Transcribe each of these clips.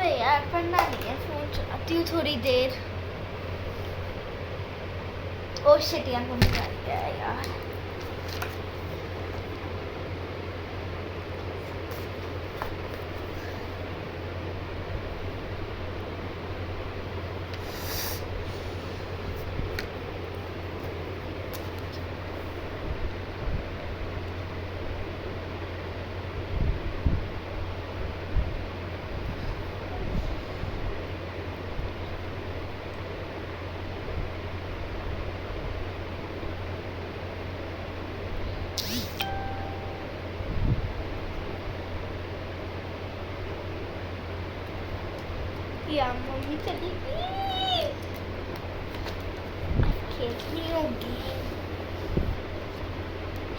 अबे यार पढ़ना नहीं है, फोन चलाती हूँ थोड़ी देर। ओ शिट यार, मम्मी आ गया है यार। यार मम्मी चली गई। खेलनी होगी।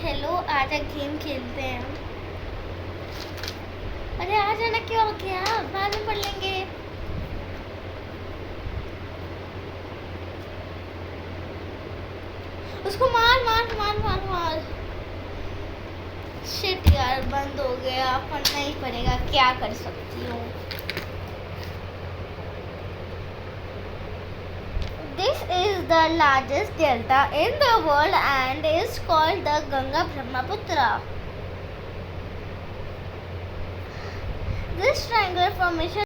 हेलो, आजा गेम खेलते हैं हम। अरे आ जाना, क्यों हो गया, बाद में पढ़ लेंगे। उसको मार मार मार मार मार। शिट यार, बंद हो गया, पढ़ना ही पड़ेगा, क्या कर सकती हूँ। This is the largest delta in the world and is called the Ganga Brahmaputra. This triangular formation